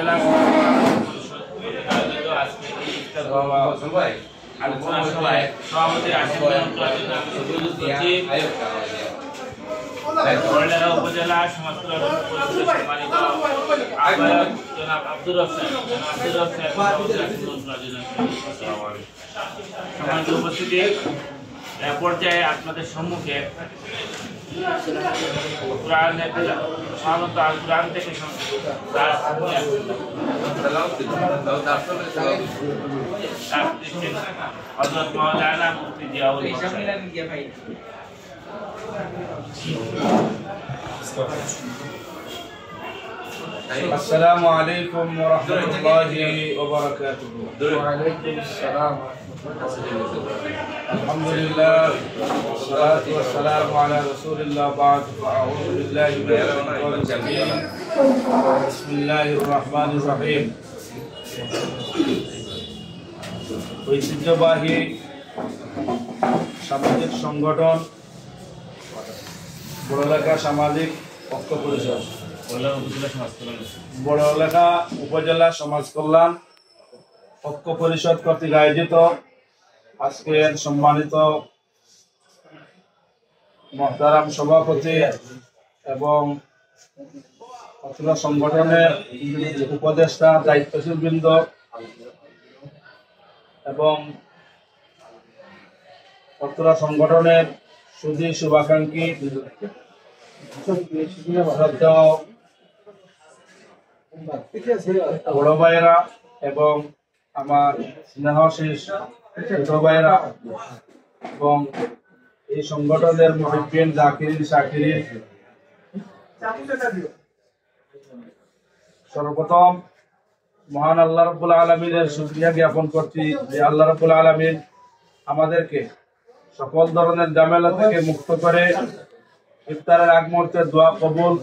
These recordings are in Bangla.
উপজেলা আলোচনা সভায় সভাপতি উপজেলা সমাজ কল্যাণ জনাব আব্দুর সম্মানিত উপস্থিতি পর্যায়ে আপনাদের সম্মুখে কোরআন থেকে হযরত মাওলানা মুফতি জিয়াউল হক السلام عليكم ورحمة الله وبركاته. وعليكم السلام. الحمد لله والصلاة والسلام على رسول الله بعد فأعوذ بالله من الشيطان الرجيم. بسم الله الرحمن الرحيم. ঐতিহ্যবাহী সামাজিক সংগঠন বড়লেখা সামাজিক ঐক্য পরিষদ বড়লেখা উপজেলা সমাজ কল্যাণ ঐক্য পরিষদ কর্তৃক আয়োজিত আজকের সম্মানিত মহতারাম সভাপতি এবং অত্র সংগঠনের উপদেষ্টা দায়িত্বশীল বৃন্দ এবং অত্র সংগঠনের সুধী শুভাকাঙ্ক্ষী বড় ভাইয়েরা এবং আমার স্নেহশীষ ছোট ভাইয়েরা এবং এই সংগঠনের মুহিব্বিন জাকিরিন শাকিরিন, সর্বপ্রথম মহান আল্লাহ রাব্বুল আলামিনের শুকরিয়া জ্ঞাপন করছি যে আল্লাহ রাব্বুল আলামিন আমাদেরকে সকল ধরনের ঝামেলা থেকে মুক্ত করে ইফতারের আগ মুহূর্তে দোয়া কবুল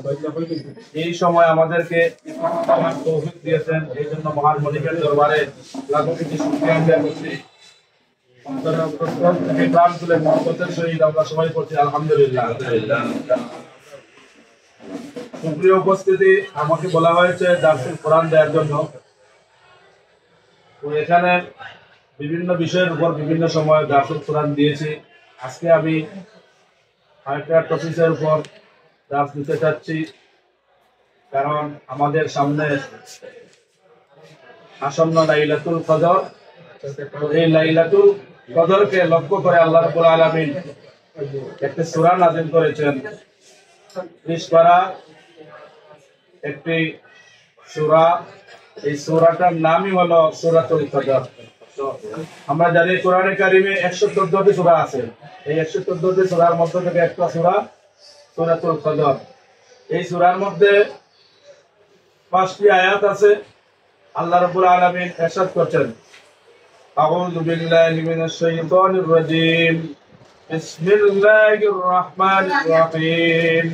এই সময় আমাদেরকে তৌফিক দিয়েছেন। এই জন্য মহান মালিকের দরবারে লাখো কোটি শুকরিয়া আদায় করছি। প্রাণ তুলে মহব্বতের সহিত আমরা সবাই করছি আলহামদুলিল্লাহ। সুপ্রিয় উপস্থিতি, আমাকে বলা হয়েছে দারসুল কোরআন দেওয়ার জন্য। তো এখানে বিভিন্ন বিষয়ের উপর বিভিন্ন সময় দারসুল কোরআন দিয়েছি। আজকে আমি আরেকটা টপিকের উপর দাস দিতে চাচ্ছি, কারণ আমাদের সামনে আসন্ন লাইলাতুল কদর। এই লাইলাতুল কদরকে লক্ষ্য করে আল্লাহ রাব্বুল আলামিন একটি সূরা নাযিল করেছেন। 30 পারা একটি সূরা, এই সূরাটার নামই হলো সূরাতুল কদর। আমরা জানি কোরআনে কারিমে 114টি সূরা আছে। এই 114টি সূরার মধ্যে থেকে একটা সূরা সূরাতুল কদর। এই সূরার মধ্যে 5টি আয়াত আছে। আল্লাহ রাব্বুল আলামিন ইরশাদ করছেন, আউযু বিল্লাহি মিনাশ শাইতানির রাজীম, বিসমিল্লাহির রাহমানির রাহিম,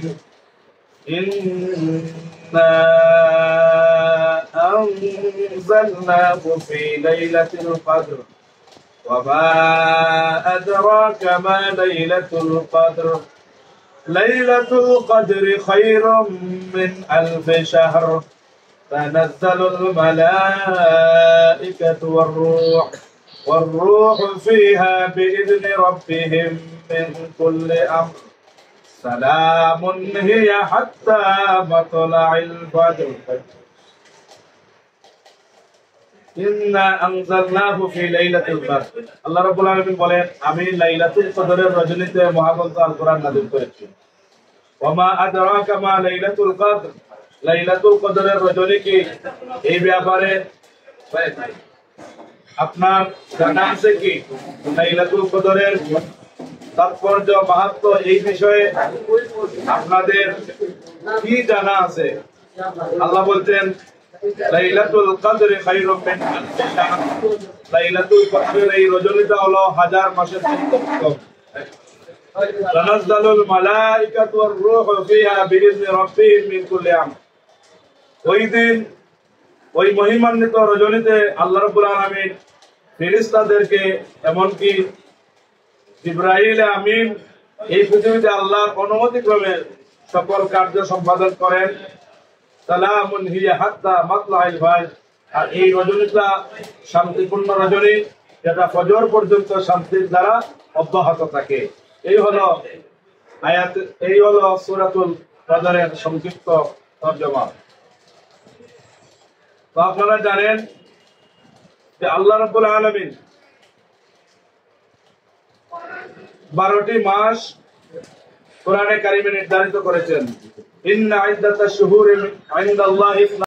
ইন্না أنزلناه في ليلة القدر وما أدراك ما ليلة القدر ليلة القدر خير من 1000 شهر تنزل الملائكة والروح فيها بإذن ربهم من كل أمر سلام هي حتى مطلع الفجر ইন্না আনজালনাহু ফি লাইলাতুল কদর। আল্লাহ রাব্বুল আলামিন বলেন, আমি লাইলাতুল কদরের রজনীতে মহাগ্রন্থ আল কোরআন নাযিল করেছি। ওয়া মা আদরাকা মা লাইলাতুল কদর, লাইলাতুল কদরের রজনী কি, এই ব্যাপারে আপনার জানা আছে কি? লাইলাতুল কদরের তাৎপর্য মাহাত্ম্য এই বিষয়ে আপনাদের কি জানা আছে? আল্লাহ বলতেন, লাইলাতুল কদরে খায়রুম মিন আলফি শাহর, লাইলাতুল কদরের এই রজনীটা হলো 1000 মাসের চেয়ে উত্তম। তানাজ্জালুল মালাইকাতু ওয়ার রূহু ফিহা বিইذনি রাব্বিহিম মিন কুল্লি আমর। ওই দিন ওই মহিমান্বিত রজনীতে আল্লাহ রাব্বুল আলামিন ফেরেশতাদেরকে, এমনকি জিবরাইল আমিন, এই পৃথিবীতে আল্লাহর অনুমতি ক্রমে সকল কার্য সম্পাদন করেন। সালামুন হিয়া হাত্তা মাতলাইল ফাজর। আর এই রজনীটা শান্তিপূর্ণ রজনী, যেটা ফজর পর্যন্ত শান্তির দ্বারা অব্যাহত থাকে। এই হলো আয়াত, এই হলো সূরাতুল কদরের সংক্ষিপ্ত তরজমা। তো আপনারা জানেন যে আল্লাহ রাব্বুল আলামিন 12টি মাস কোরআনে কারিমে নির্ধারিত করেছেন। ইন্না ইদ্দাতাশ শুহুরি ইনদাল্লাহি